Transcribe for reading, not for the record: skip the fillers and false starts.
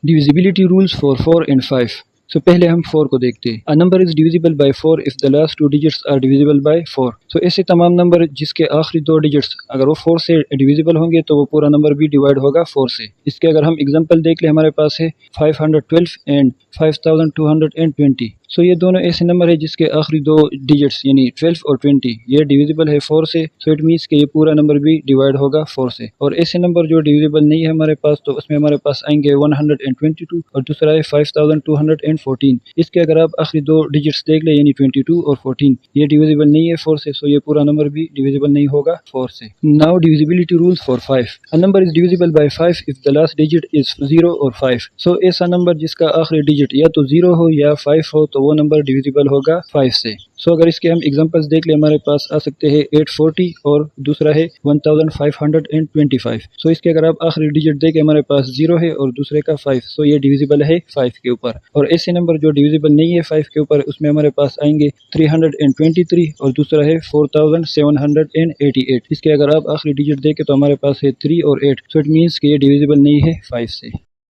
Divisibility rules for 4 and 5. So پہلے ہم 4 کو دیکھتے ہیں. A number is divisible by 4 if the last two digits are divisible by 4. So ایسے تمام نمبر جس کے آخری دو ڈیجٹس اگر وہ 4 سے ڈیویزیبل ہوں گے تو وہ پورا نمبر بھی ڈیوائڈ ہوگا 4 سے. اس کے اگر ہم اگزامپل دیکھ لیں ہمارے پاس ہے 512 اینڈ 5220. سو یہ دونوں ایسے نمبر ہے جس کے آخری دو ڈیجٹس یعنی 12 اور 20 یہ ڈیویزیبل ہے 4 سے. سو اٹ مینس کہ یہ پورا نمبر بھی ڈیوائڈ ہوگا 4 سے. اور ایسے نمبر جو ڈیویزیبل نہیں ہے ہمارے پاس تو اس میں ہمارے پاس آئیں گے 122 اور دوسرا ہے 5214. اس کے اگر آپ آخری دو ڈیجٹس دیکھ لیں یعنی 22 اور 14 یہ ڈیویزیبل نہیں ہے 4 سے. سو یہ پورا نمبر بھی ڈیویزیبل نہیں ہوگا 4 سے. Now divisibility rules for 5. A number is divisible by 5 if the last digit is 0 or 5. سو ایسا نمبر جس کا آخری ڈیجٹ یا تو 0 ہو یا 5 ہو تو وہ نمبر ڈیویزیبل ہوگا 5 سے. سو اگر اس کے ہم اگزامپلس دیکھ لیں ہمارے پاس آ سکتے ہیں 840 اور دوسرا ہے 1525. سو اس کے اگر آپ آخری ڈیجٹ دیکھیں ہمارے پاس 0 ہے اور دوسرے کا 5. سو یہ ڈیویزیبل ہے 5 کے اوپر. اور ایسے نمبر جو ڈیویزیبل نہیں ہے 5 کے اوپر اس میں ہمارے پاس آئیں گے 323 اور دوسرا ہے 4788. اس کے اگر آپ آخری ڈیجٹ دیکھیں تو ہمارے پاس ہے 3 اور 8. سو اٹ مینس کہ یہ ڈیویزیبل نہیں ہے 5 سے.